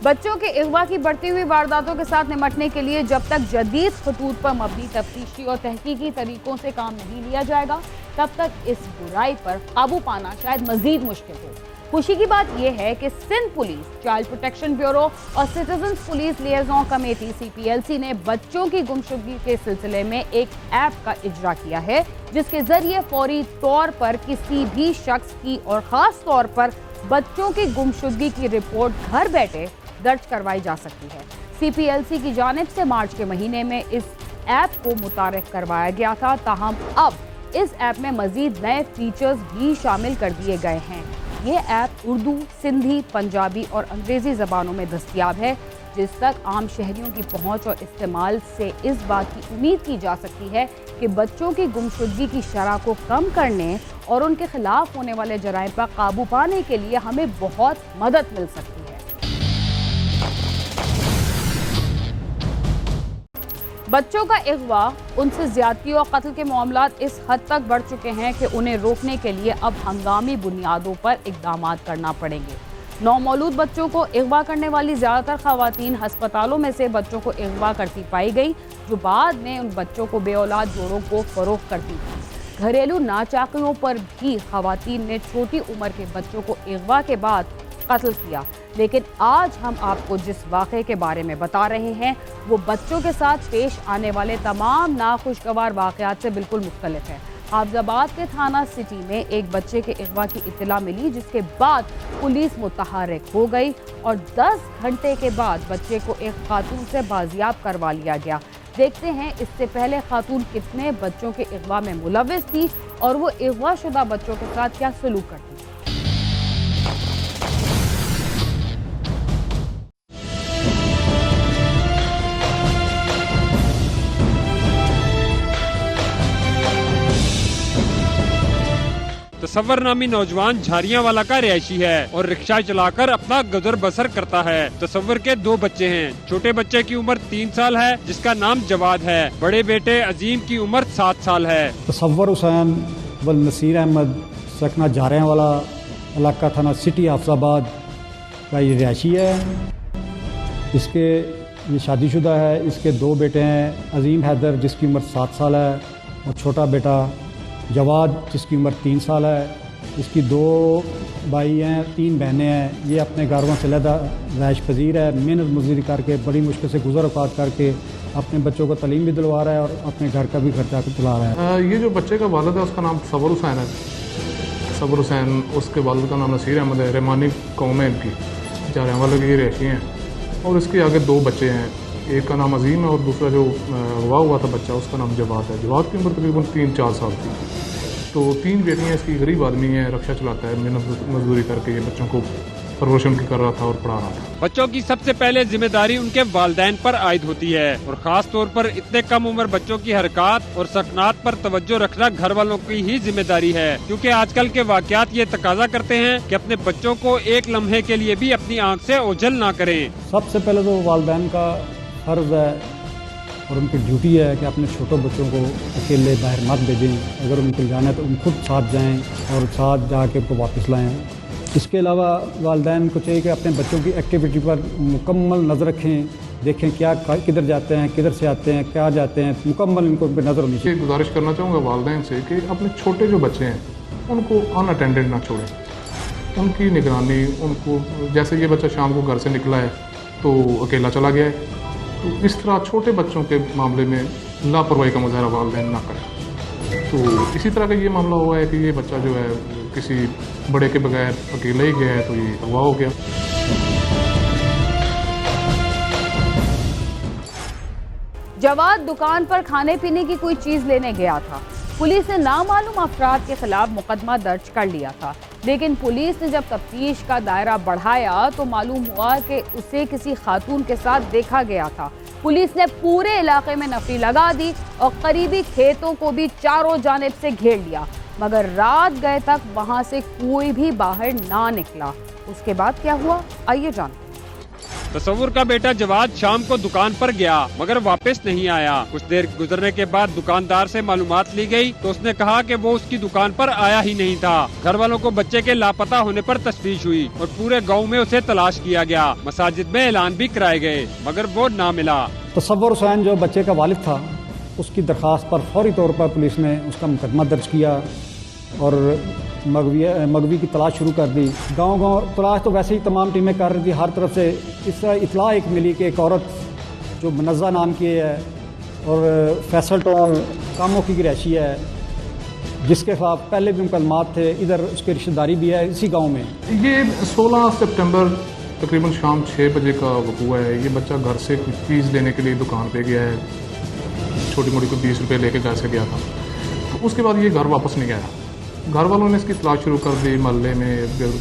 بچوں کے اغوا کی بڑھتی ہوئی وارداتوں کے ساتھ نمٹنے کے لیے جب تک جدید خطوط پر مبنی تفتیشی اور تحقیقی طریقوں سے کام نہیں لیا جائے گا تب تک اس برائی پر قابو پانا شاید مزید مشکل ہو۔ خوشی کی بات یہ ہے کہ Sindh police, child protection bureau اور citizens police liaison committee CPLC نے بچوں کی گمشدگی کے سلسلے میں ایک ایپ کا اجرا کیا ہے جس کے ذریعے فوری طور پر کسی بھی شخص کی اور خاص طور پر بچوں کی گمشدگی کی رپورٹ گھر بیٹھے درج کروائی جا سکتی ہے۔ CPLC کی جانب سے مارچ کے مہینے میں اس ایپ کو متعارف کروایا گیا تھا، تاہم اب اس ایپ میں مزید نئے فیچرز بھی شامل کر دیے گئے ہیں۔ یہ ایپ اردو، سندھی، پنجابی اور انگریزی زبانوں میں دستیاب ہے، جس تک عام شہریوں کی پہنچ اور استعمال سے اس بات کی امید کی جا سکتی ہے کہ بچوں کی گمشدگی کی شرح کو کم کرنے اور ان کے خلاف ہونے والے جرائم پر قابو پانے کے لیے ہمیں بہت مدد مل سکتی ہے۔ بچوں کا اغوا، ان سے زیادتی اور قتل کے معاملات اس حد تک بڑھ چکے ہیں کہ انہیں روکنے کے لیے اب ہنگامی بنیادوں پر اقدامات کرنا پڑیں گے۔ نومولود بچوں کو اغوا کرنے والی زیادہ تر خواتین ہسپتالوں میں سے بچوں کو اغوا کرتی پائی گئی، جو بعد میں ان بچوں کو بے اولاد جوڑوں کو فروخت کرتی تھی۔ گھریلو ناچاکیوں پر بھی خواتین نے چھوٹی عمر کے بچوں کو اغوا کے بعد قتل کیا، لیکن آج ہم آپ کو جس واقعے کے بارے میں بتا رہے ہیں وہ بچوں کے ساتھ پیش آنے والے تمام ناخوشگوار واقعات سے بالکل مختلف ہے۔ حافظ آباد کے تھانہ سٹی میں ایک بچے کے اغوا کی اطلاع ملی، جس کے بعد پولیس متحرک ہو گئی اور 10 گھنٹے کے بعد بچے کو ایک خاتون سے بازیاب کروا لیا گیا۔ دیکھتے ہیں اس سے پہلے خاتون کتنے بچوں کے اغوا میں ملوث تھی اور وہ اغوا شدہ بچوں کے ساتھ کیا سلوک کرتی تھی۔ تصور نامی نوجوان جھاریاں والا کا رہائشی ہے اور رکشہ چلا کر اپنا گزر بسر کرتا ہے۔ تصور کے 2 بچے ہیں۔ چھوٹے بچے کی عمر 3 سال ہے جس کا نام جواد ہے۔ بڑے بیٹے عظیم کی عمر 7 سال ہے۔ تصور حسین والنصیر احمد سکنہ جھاریاں والا علاقہ تھانہ سٹی حافظ آباد کا یہ رہائشی ہے۔ اس کے یہ شادی شدہ ہے۔ اس کے 2 بیٹے ہیں، عظیم حیدر جس کی عمر 7 سال ہے اور چھوٹا بیٹا جواد جس کی عمر 3 سال ہے۔ اس کی 2 بھائی ہیں، 3 بہنیں ہیں۔ یہ اپنے گھروں سے علیحدہ رہائش پذیر ہے، محنت مزدوری کر کے بڑی مشکل سے گزر اوقات کر کے اپنے بچوں کو تعلیم بھی دلوا رہا ہے اور اپنے گھر کا بھی خرچہ چلا رہا ہے۔ یہ جو بچے کا والد ہے اس کا نام تصور حسین ہے۔ تصور حسین، اس کے والد کا نام نصیر احمد ہے۔ رحمانی قوم ہے ان کی، جھاریاں والے کی رہائشی ہیں، اور اس کے آگے 2 بچے ہیں۔ ایک کا نام عظیم ہے اور دوسرا جو اغوا ہوا تھا بچہ اس کا نام جواد ہے۔ جواد کی عمر تقریباً 3-4 سال تھی۔ تو 3 بیٹیاں اس کی، غریب آدمی ہے، رکشہ چلاتا ہے، محنت مزدوری کر کے یہ بچوں کو پرورش ان کی کر رہا تھا اور پڑھا رہا تھا۔ بچوں کی سب سے پہلے ذمہ داری ان کے والدین پر عائد ہوتی ہے، اور خاص طور پر اتنے کم عمر بچوں کی حرکات اور سکنات پر توجہ رکھنا گھر والوں کی ہی ذمہ داری ہے، کیونکہ آج کل کے واقعات یہ تقاضا کرتے ہیں کہ اپنے بچوں کو ایک لمحے کے لیے بھی اپنی آنکھ سے اوجھل نہ کریں۔ سب سے پہلے تو والدین کا فرض ہے اور ان کی ڈیوٹی ہے کہ اپنے چھوٹے بچوں کو اکیلے باہر مت بھیجیں۔ اگر ان کو جانا ہے تو ان خود ساتھ جائیں اور ساتھ جا کے ان کو واپس لائیں۔ اس کے علاوہ والدین کو چاہیے کہ اپنے بچوں کی ایکٹیویٹی پر مکمل نظر رکھیں، دیکھیں کیا کدھر جاتے ہیں، کدھر سے آتے ہیں، کیا جاتے ہیں، مکمل ان کو ان پہ نظر ہونی چاہیے۔ گزارش کرنا چاہوں گا والدین سے کہ اپنے چھوٹے جو بچے ہیں ان کو ان اٹینڈڈ نہ چھوڑیں، ان کی نگرانی، ان کو جیسے یہ بچہ شام کو گھر سے نکلا ہے تو اکیلا چلا گیا ہے، تو اس طرح چھوٹے بچوں کے معاملے میں لاپرواہی کا مظاہرہ والدین نہ کریں۔ تو اسی طرح کا یہ معاملہ ہوا ہے کہ یہ بچہ جو ہے کسی بڑے کے بغیر اکیلا ہی گیا ہے تو یہ اغوا ہو گیا۔ جواد دکان پر کھانے پینے کی کوئی چیز لینے گیا تھا۔ پولیس نے نامعلوم افراد کے خلاف مقدمہ درج کر لیا تھا، لیکن پولیس نے جب تفتیش کا دائرہ بڑھایا تو معلوم ہوا کہ اسے کسی خاتون کے ساتھ دیکھا گیا تھا۔ پولیس نے پورے علاقے میں نفری لگا دی اور قریبی کھیتوں کو بھی چاروں جانب سے گھیر لیا، مگر رات گئے تک وہاں سے کوئی بھی باہر نہ نکلا۔ اس کے بعد کیا ہوا، آئیے جانتے ہیں۔ तस्वुर का बेटा जवाद शाम को दुकान पर गया मगर वापस नहीं आया। कुछ देर गुजरने के बाद दुकानदार से मालूमात ली गई तो उसने कहा कि वो उसकी दुकान पर आया ही नहीं था। घर वालों को बच्चे के लापता होने पर तशवीश हुई और पूरे गांव में उसे तलाश किया गया। मसाजिद में ऐलान भी कराए गए मगर वो ना मिला। तस्वुर हुसैन जो बच्चे का वालिद था, उसकी दरख्वास्त पर फौरी तौर पर पुलिस ने उसका मुकदमा दर्ज किया और मगवी की तलाश शुरू कर दी। गांव तलाश तो वैसे ही तमाम टीमें कर रही थी हर तरफ से। इस तरह इतला एक मिली कि एक औरत जो मुनज़्ज़ा नाम की है और फैसल टाउन कामों की रैशी है, जिसके खिलाफ पहले भी मुकदमात थे, इधर उसकी रिश्तेदारी भी है इसी गांव में। ये 16 सितंबर तकरीबन शाम 6 बजे का वक़ूआ है। ये बच्चा घर से कुछ चीज़ लेने के लिए दुकान पे गया है, छोटी मोटी को 20 रुपये लेके घर से गया था। तो उसके बाद ये घर वापस नहीं गया। घर वालों ने इसकी तलाश शुरू कर दी मोहल्ले में,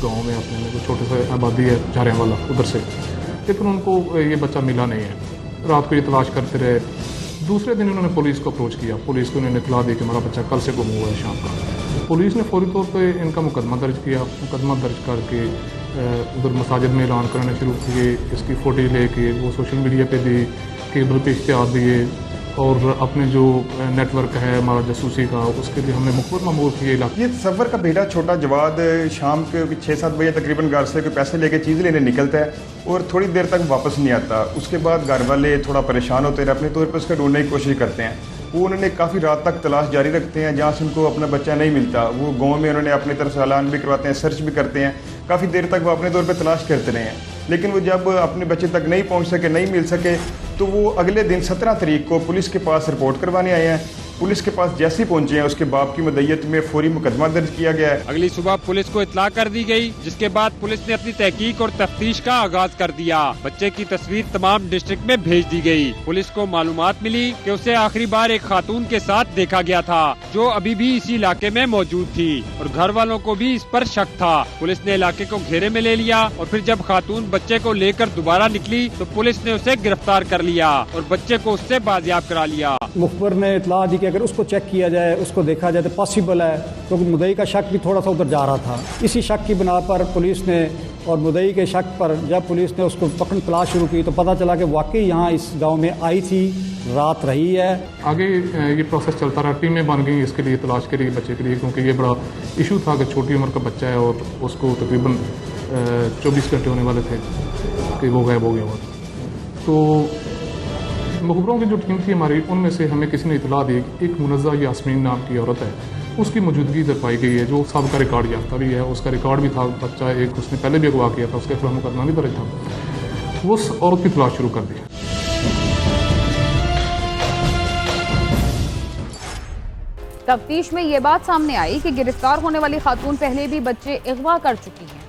गांव में, अपने में छोटे से आबादी है झारियाँ वाला उधर से, लेकिन उनको ये बच्चा मिला नहीं है। रात को ये तलाश करते रहे। दूसरे दिन उन्होंने पुलिस को अप्रोच किया। पुलिस को उन्होंने इतला दी कि हमारा बच्चा कल से गुम हुआ है शाम का। पुलिस ने फौरी तौर पर इनका मुकदमा दर्ज किया। मुकदमा दर्ज करके उधर मसाजिद में ऐलान करने शुरू किए। इसकी फ़ोटो लेके वो सोशल मीडिया पे दी, केबल पे इश्तिहार दिए और अपने जो नेटवर्क है हमारा जासूसी का, उसके लिए हमने मुखबिर मामूर किए इलाके। ये तस्वर का बेटा छोटा जवाद शाम के 6-7 बजे तकरीबन घर से कोई पैसे लेके चीज़ लेने निकलता है और थोड़ी देर तक वापस नहीं आता। उसके बाद घर वाले थोड़ा परेशान होते हैं, अपने तौर पर उसका ढूंढने की कोशिश करते हैं। वो उन्होंने काफ़ी रात तक तलाश जारी रखते हैं, जहाँ से उनको अपना बच्चा नहीं मिलता। वो गाँव में उन्होंने अपनी तरफ से ऐलान भी करवाते हैं, सर्च भी करते हैं। काफ़ी देर तक वो अपने तौर पर तलाश करते रहे हैं, लेकिन वो जब अपने बच्चे तक नहीं पहुँच सके, नहीं मिल सके, तो वो अगले दिन 17 तारीख को पुलिस के पास रिपोर्ट करवाने आए हैं। पुलिस के पास जैसे ही पहुंचे हैं, उसके बाप की मदय्यत में फौरी मुकदमा दर्ज किया गया है। अगली सुबह पुलिस को इत्तला कर दी गई, जिसके बाद पुलिस ने अपनी तहकीक और तफ्तीश का आगाज कर दिया। बच्चे की तस्वीर तमाम डिस्ट्रिक्ट में भेज दी गई। पुलिस को मालूमात मिली कि उसे आखिरी बार एक खातून के साथ देखा गया था, जो अभी भी इसी इलाके में मौजूद थी और घर वालों को भी इस पर शक था। पुलिस ने इलाके को घेरे में ले लिया और फिर जब खातून बच्चे को लेकर दोबारा निकली तो पुलिस ने उसे गिरफ्तार कर लिया और बच्चे को उससे बाजियाब करा लिया। मुखबिर ने इतला दी कि अगर उसको चेक किया जाए, उसको देखा जाए तो पॉसिबल है, क्योंकि मुद्दई का शक भी थोड़ा सा उधर जा रहा था। इसी शक की बिना पर पुलिस ने और मुद्दई के शक पर जब पुलिस ने उसको पकड़ तलाश शुरू की तो पता चला कि वाकई यहाँ इस गांव में आई थी, रात रही है। आगे ये प्रोसेस चलता रहा, टीमें बन गई इसके लिए, तलाश के लिए, बच्चे के लिए, क्योंकि ये बड़ा इशू था कि छोटी उम्र का बच्चा है और उसको तकरीबन 24 घंटे होने वाले थे कि वो गायब हो गया हुआ। तो मुखबरों की जो टीम थी हमारी, उनमें से हमें किसी ने इतला दी कि एक मुनज़्ज़ा यास्मीन नाम की औरत है, उसकी मौजूदगी इधर पाई गई है, जो सबका रिकॉर्ड याफ्ता भी है। उसका रिकॉर्ड भी था, बच्चा एक उसने पहले भी अगवा किया था, उसके खिलाफ मुकदमा भी दर्ज था। उस औरत की तलाश शुरू कर दी। तफ्तीश में ये बात सामने आई कि गिरफ्तार होने वाली खातून पहले भी बच्चे अगवा कर चुकी हैं,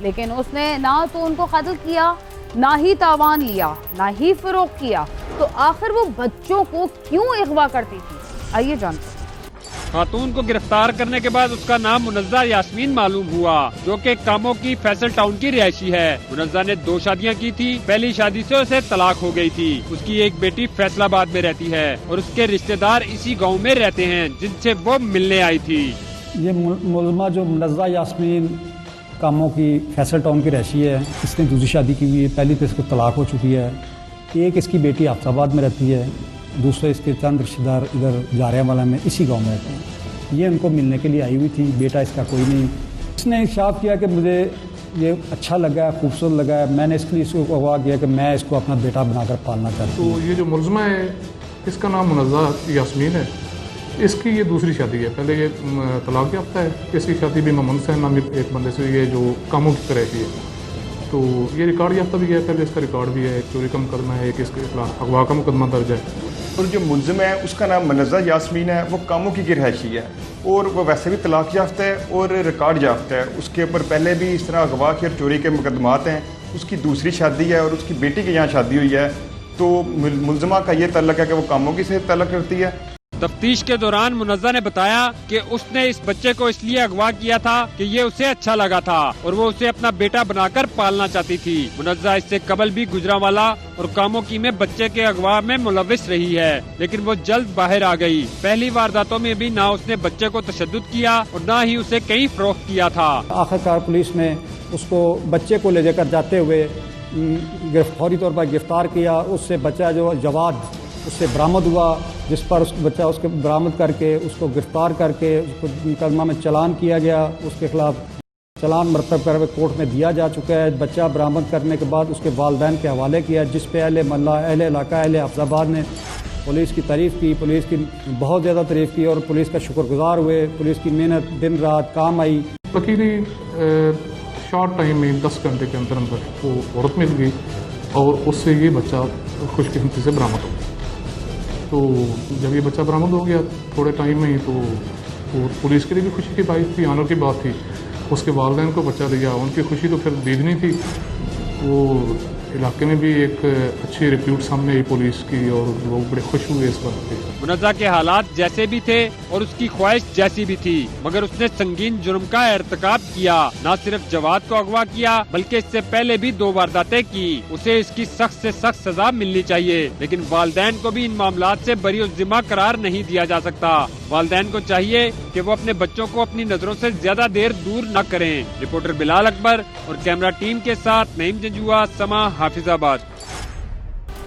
लेकिन उसने ना तो उनको कत्ल किया, ना ही तावान लिया, ना ही फरोख्त किया। तो आखिर वो बच्चों को क्यों अगवा करती थी? आइए जानते हैं। खातून को गिरफ्तार करने के बाद उसका नाम मुनज़्ज़ा यास्मीन मालूम हुआ, जो कि कामों की फैसल टाउन की रिहायशी है। मुनज़्ज़ा ने 2 शादियां की थी। पहली शादी से उसे तलाक हो गई थी। उसकी एक बेटी फैसलाबाद में रहती है और उसके रिश्तेदार इसी गाँव में रहते हैं, जिनसे वो मिलने आई थी। ये मुलमा जो मुनज़्ज़ा यास्मीन कामों की फैसल टाउन की रहशी है, इसने दूसरी शादी की हुई है। पहली तो इसको तलाक हो चुकी है। एक इसकी बेटी हाफसाबाद में रहती है, दूसरे इसके चंद रिश्तेदार इधर जारिया वाला में इसी गांव में रहते हैं। ये उनको मिलने के लिए आई हुई थी। बेटा इसका कोई नहीं। इसने इंसाफ किया कि मुझे ये अच्छा लगा, खूबसूरत लगा, मैंने इसके लिए इसको अगवा किया कि मैं इसको अपना बेटा बनाकर पालना चाहती हूँ। तो ये जो मुलज़मा है, इसका नाम मुनज़्ज़ा यास्मीन है। इसकी ये दूसरी शादी है। पहले ये तलाक याफ्ता है। इसकी शादी भी मोहम्मद हुसैन नामी एक बंदे से हुई है, जो कामों की तरह की है। तो ये रिकॉर्ड याफ्ता भी है, पहले इसका रिकॉर्ड भी है। चोरी का मुकदमा है, एक इसके खिलाफ अगवा का मुकदमा दर्ज है। और जो मुलज़िम है उसका नाम मुनज़्ज़ा यास्मीन है, वो कामों की रिहायशी है और वो वैसे भी तलाक याफ्ता है और रिकॉर्ड याफ्ता है। उसके ऊपर पहले भी इस तरह अगवा के और चोरी के मुकदमात हैं। उसकी दूसरी शादी है और उसकी बेटी के यहाँ शादी हुई है। तो मुलज़िमा का ये तल्लक है कि वो कामों की से तल्लक करती है। तफ्तीश के दौरान मुनज़्ज़ा ने बताया कि उसने इस बच्चे को इसलिए अगवा किया था कि ये उसे अच्छा लगा था और वो उसे अपना बेटा बनाकर पालना चाहती थी। मुनज़्ज़ा इससे कबल भी गुजरांवाला और कामों की में बच्चे के अगवा में मुलव्विस रही है, लेकिन वो जल्द बाहर आ गई। पहली वारदातों में भी ना उसने बच्चे को तशद्दुद किया और ना ही उसे कहीं फरोख्त किया था। आखिरकार पुलिस ने उसको बच्चे को ले जाकर जाते हुए फौरी तौर पर गिरफ्तार किया। उससे बच्चा जो जवाद उससे बरामद हुआ, जिस पर उस बच्चा उसको बरामद करके उसको गिरफ्तार करके उसको मुकदमा में चालान किया गया। उसके खिलाफ चालान मरतब कर कोर्ट में दिया जा चुका है। बच्चा बरामद करने के बाद उसके वालिदैन के हवाले किया, जिस पे अहले महल्ला, अहले इलाका, अहले हफ्जाबाद ने पुलिस की तारीफ़ की, पुलिस की बहुत ज़्यादा तारीफ़ की और पुलिस का शुक्रगुजार हुए। पुलिस की मेहनत दिन रात काम आई। लकीली शॉर्ट टाइम में 10 घंटे के अंदर अंदर वो औरत मिल गई और उससे ये बच्चा खुशकिस्मती से बरामद हो गया। तो जब ये बच्चा बरामद हो गया थोड़े टाइम में ही, तो वो पुलिस के लिए भी खुशी की बात थी, आनर की बात थी। उसके वालिदैन को बच्चा दिया, उनकी खुशी तो फिर देखनी थी। वो इलाके में भी एक अच्छी रिप्यूट सामने आई पुलिस की और लोग बड़े खुश हुए इस बात पे। मुनज़्ज़ा के हालात जैसे भी थे और उसकी ख्वाहिश जैसी भी थी, मगर उसने संगीन जुर्म का इर्तिकाब किया। न सिर्फ जवाद को अगवा किया बल्कि इससे पहले भी 2 वारदातें की। उसे इसकी सख्त से सख्त सजा मिलनी चाहिए, लेकिन वालिदैन को भी इन मामलात से बरी-उज़्ज़िम्मा करार नहीं दिया जा सकता। वालिदैन को चाहिए कि वो अपने बच्चों को अपनी नजरों से ज्यादा देर दूर न करें। रिपोर्टर बिलाल अकबर और कैमरा टीम के साथ नईम जंजुआ, समा, हाफिजाबाद।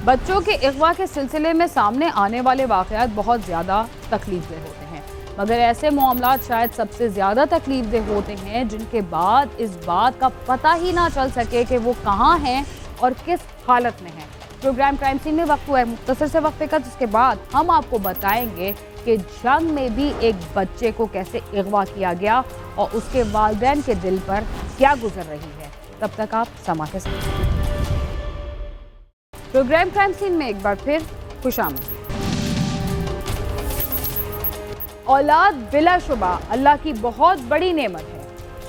बच्चों के अगवा के सिलसिले में सामने आने वाले वाक़यात बहुत ज़्यादा तकलीफदेह होते हैं, मगर ऐसे मामलात शायद सबसे ज़्यादा तकलीफदेह होते हैं जिनके बाद इस बात का पता ही ना चल सके कि वो कहाँ हैं और किस हालत में हैं। प्रोग्राम क्राइम सीन में वक्त हुआ है मुख्तसर से वक्फे का, जिसके बाद हम आपको बताएंगे कि जंग में भी एक बच्चे को कैसे अगवा किया गया और उसके वालिदैन के दिल पर क्या गुजर रही है। तब तक आप समा के साथ। प्रोग्राम क्राइम सीन में एक बार फिर खुशामद। औलाद बिलाशुबा अल्लाह की बहुत बड़ी नेमत है।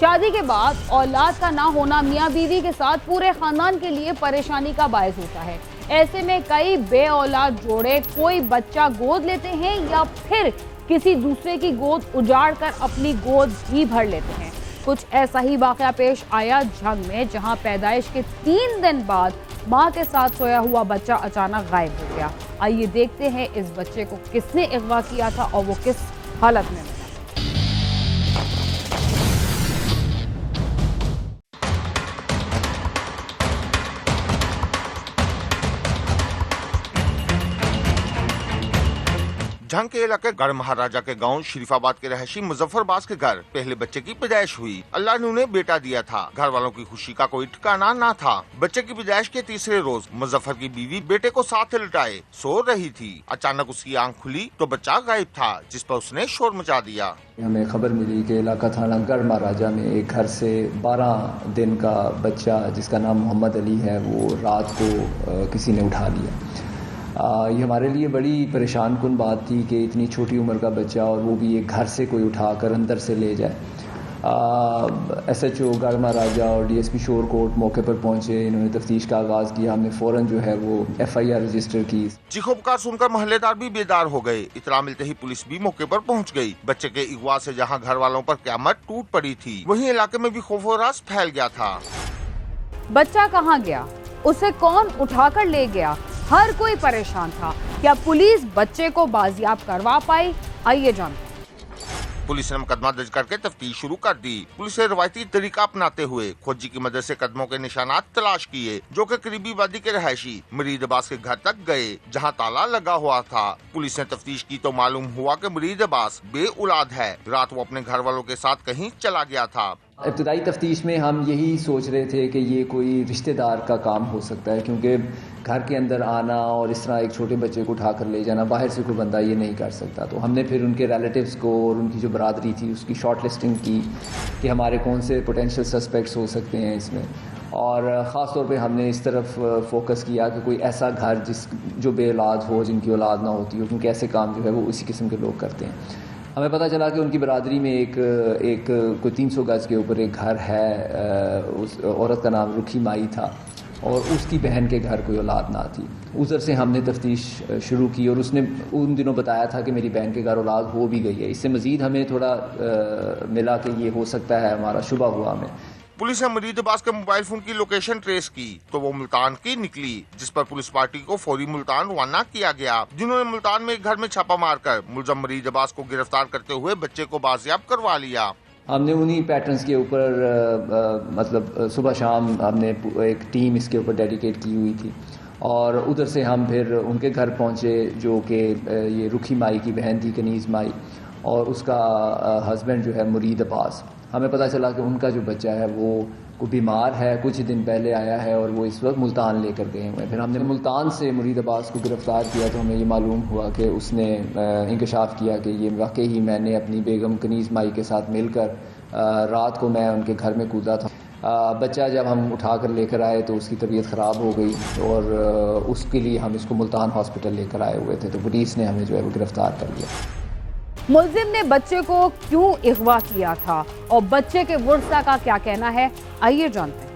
शादी के बाद औलाद का ना होना मियाँ बीवी के साथ पूरे खानदान के लिए परेशानी का बायस होता है। ऐसे में कई बे औलाद जोड़े कोई बच्चा गोद लेते हैं या फिर किसी दूसरे की गोद उजाड़ कर अपनी गोद भी भर लेते हैं। कुछ ऐसा ही वाक़या पेश आया झंग में, जहां पैदाइश के 3 दिन बाद मां के साथ सोया हुआ बच्चा अचानक गायब हो गया। आइए देखते हैं इस बच्चे को किसने अगवा किया था और वो किस हालत में मिला। झंग के इलाके गढ़ महाराजा के गांव शरीफाबाद के रहायशी मुजफ्फरबाज के घर पहले बच्चे की पैदाइश हुई। अल्लाह ने उन्हें बेटा दिया था। घर वालों की खुशी का कोई ठिकाना ना था। बच्चे की पैदाइश के तीसरे रोज मुजफ्फर की बीवी बेटे को साथ लिटाए सो रही थी। अचानक उसकी आंख खुली तो बच्चा गायब था, जिस पर उसने शोर मचा दिया। हमें खबर मिली कि इलाका थाना गढ़ महाराजा में एक घर से 12 दिन का बच्चा जिसका नाम मोहम्मद अली है वो रात को किसी ने उठा लिया। ये हमारे लिए बड़ी परेशान कुन बात थी कि इतनी छोटी उम्र का बच्चा और वो भी एक घर से कोई उठाकर अंदर से ले जाए। SHO गढ़ महाराजा और DSP शोरकोट मौके पर पहुंचे। इन्होंने तफ्तीश का आगाज़ किया। हमने फ़ौरन जो है वो FIR रजिस्टर की। चीखों पुकार सुनकर मोहल्लेदार भी बेदार हो गए। इतला मिलते ही पुलिस भी मौके पर पहुंच गई। बच्चे के अगवा से जहां घर वालों पर क़यामत टूट पड़ी थी, वहीं इलाके में भी खौफ और रास फैल गया था। बच्चा कहाँ गया? उसे कौन उठाकर ले गया? हर कोई परेशान था। क्या पुलिस बच्चे को बाजियाब करवा पाई? आइए जानते। पुलिस ने मुकदमा दर्ज करके तफ्तीश शुरू कर दी। पुलिस ने रवायती तरीका अपनाते हुए खोजी की मदद से कदमों के निशानात तलाश किए, जो कि करीबी वादी के रहायशी मरीद अब्बास के घर तक गए, जहां ताला लगा हुआ था। पुलिस ने तफ्तीश की तो मालूम हुआ कि मरीद अब्बास बे औलाद है। रात वो अपने घर वालों के साथ कहीं चला गया था। इब्तदाई तफ्तीश में हम यही सोच रहे थे कि ये कोई रिश्तेदार का काम हो सकता है, क्योंकि घर के अंदर आना और इस तरह एक छोटे बच्चे को उठाकर ले जाना बाहर से कोई बंदा ये नहीं कर सकता। तो हमने फिर उनके रिलेटिव्स को और उनकी जो बरादरी थी उसकी शॉर्ट लिस्टिंग की कि हमारे कौन से पोटेंशियल सस्पेक्ट्स हो सकते हैं इसमें, और ख़ास तौर पे हमने इस तरफ फोकस किया कि कोई ऐसा घर जो बे औलाद हो, जिनकी औलाद ना होती हो, क्योंकि ऐसे काम जो है वो इसी किस्म के लोग करते हैं। हमें पता चला कि उनकी बरादरी में एक कोई 300 गज के ऊपर एक घर है। उस औरत का नाम रुखी माई था और उसकी बहन के घर कोई औलाद ना थी। उधर से हमने तफ्तीश शुरू की और उसने उन दिनों बताया था कि मेरी बहन के घर औलाद हो भी गई है। इससे मज़ीद हमें थोड़ा मिला कि ये हो सकता है, हमारा शुबा हुआ हमें। पुलिस ने मरीद अब्बास के मोबाइल फोन की लोकेशन ट्रेस की तो वो मुल्तान की निकली, जिस पर पुलिस पार्टी को फौरी मुल्तान रवाना किया गया, जिन्होंने मुल्तान में एक घर में छापा मारकर मुलजम मरीद अब्बास को गिरफ्तार करते हुए बच्चे को बाजियाब करवा लिया। ہم نے انہی پیٹرنز کے اوپر مطلب صبح شام ہم نے ایک ٹیم اس کے اوپر ڈیڈیکیٹ کی ہوئی تھی، اور ادھر سے ہم پھر ان کے گھر پہنچے جو کہ یہ رکھی مائی کی بہن تھی، کنیز مائی، اور اس کا ہسبینڈ جو ہے مرید عباس۔ ہمیں پتہ چلا کہ ان کا جو بچہ ہے وہ کوئی بیمار ہے، کچھ دن پہلے آیا ہے اور وہ اس وقت ملتان لے کر گئے ہوئے ہیں۔ پھر ہم نے ملتان سے مرید عباس کو گرفتار کیا تو ہمیں یہ معلوم ہوا کہ اس نے انکشاف کیا کہ یہ واقعی میں نے اپنی بیگم کنیز مائی کے ساتھ مل کر رات کو میں ان کے گھر میں کودا تھا۔ بچہ جب ہم اٹھا کر لے کر آئے تو اس کی طبیعت خراب ہو گئی، اور اس کے لیے ہم اس کو ملتان ہاسپٹل لے کر آئے ہوئے تھے، تو پولیس نے ہمیں جو ہے وہ گرفتار کر لیا۔ ملزم نے بچے کو کیوں اغوا کیا تھا اور بچے کے ورثہ کا کیا کہنا ہے، آئیے جانتے ہیں۔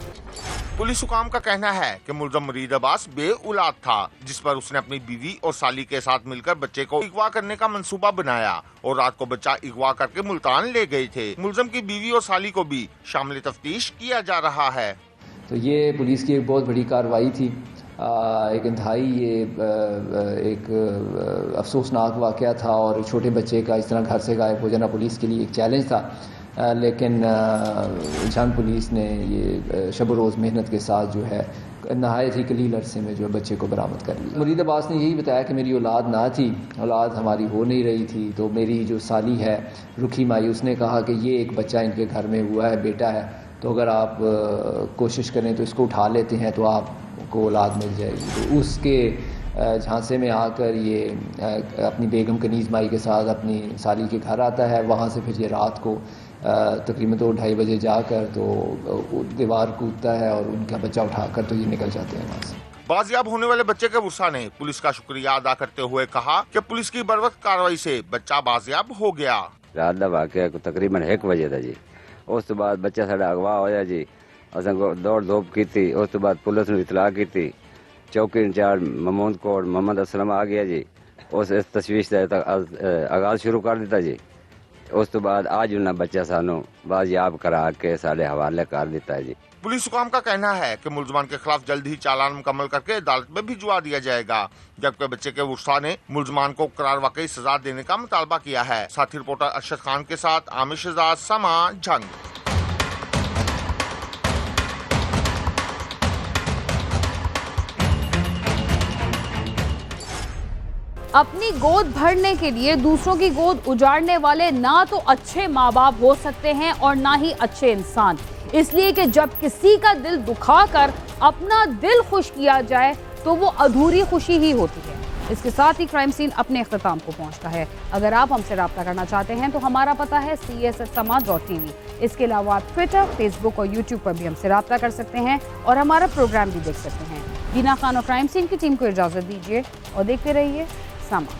پولیس حکام کا کہنا ہے کہ ملزم مرید عباس بے اولاد تھا، جس پر اس نے اپنی بیوی اور سالی کے ساتھ مل کر بچے کو اغوا کرنے کا منصوبہ بنایا اور رات کو بچہ اغوا کر کے ملتان لے گئے تھے۔ ملزم کی بیوی اور سالی کو بھی شامل تفتیش کیا جا رہا ہے۔ تو یہ پولیس کی ایک بہت بڑی کارروائی تھی، ایک انتہائی یہ ایک افسوسناک واقعہ تھا، اور چھوٹے بچے کا اس طرح گھر سے غائب ہو جانا پولیس کے لیے ایک چیلنج تھا، لیکن جھنگ پولیس نے یہ شب و روز محنت کے ساتھ جو ہے نہایت ہی قلیل عرصے میں جو ہے بچے کو برآمد کر لیا۔ مرید عباس نے یہی بتایا کہ میری اولاد نہ تھی، اولاد ہماری ہو نہیں رہی تھی، تو میری جو سالی ہے رکھی مائی، اس نے کہا کہ یہ ایک بچہ ان کے گھر میں ہوا ہے، بیٹا ہے، تو اگر آپ کوشش کریں تو اس کو اٹھا لیتے ہیں تو آپ کو اولاد مل جائے گی۔ تو اس کے جھانسے میں آ کر یہ اپنی بیگم کنیز مائی کے ساتھ اپنی سالی کے گھر آتا ہے، وہاں سے پھر یہ رات کو تقریباً 2-2:30 بجے جا کر تو دیوار کودتا ہے اور ان کا بچہ اٹھا کر تو یہ نکل جاتے ہیں وہاں سے۔ بازیاب ہونے والے بچے کے ورثہ نے پولیس کا شکریہ ادا کرتے ہوئے کہا کہ پولیس کی بروقت کارروائی سے بچہ بازیاب ہو گیا۔ رات کا واقعہ تقریباً 1 بجے تھا جی، اس بعد بچہ ساڈا اغوا ہویا جی، اساں دوڑ دھوپ کی، اس بعد پولیس نے اطلاع کی، چوکی انچارج محمود کوٹ محمد اسلم آ گیا جی، اس تشویش کا آغاز شروع کر دیتا جی۔ اس تو بعد آج انہیں بچہ سانو بازیاب کرا کے سارے حوالے کر دیتا ہے جی۔ پولیس حکام کا کہنا ہے کہ ملزمان کے خلاف جلد ہی چالان مکمل کر کے عدالت میں بھجوا دیا جائے گا، جبکہ بچے کے ورثاء نے ملزمان کو قرار واقعی سزا دینے کا مطالبہ کیا ہے۔ ساتھی رپورٹر ارشد خان کے ساتھ عامر شہزاد، سما، جھنگ۔ اپنی گود بھرنے کے لیے دوسروں کی گود اجاڑنے والے نہ تو اچھے ماں باپ ہو سکتے ہیں اور نہ ہی اچھے انسان، اس لیے کہ جب کسی کا دل دکھا کر اپنا دل خوش کیا جائے تو وہ ادھوری خوشی ہی ہوتی ہے۔ اس کے ساتھ ہی کرائم سین اپنے اختتام کو پہنچتا ہے۔ اگر آپ ہم سے رابطہ کرنا چاہتے ہیں تو ہمارا پتہ ہے css.sama.tv۔ اس کے علاوہ آپ ٹویٹر، فیس بک اور یوٹیوب پر بھی ہم سے رابطہ کر سکتے ہیں اور ہمارا پروگرام بھی دیکھ سکتے ہیں۔ بینا خان اور کرائم سین کی ٹیم کو اجازت دیجیے اور دیکھتے رہیے سما۔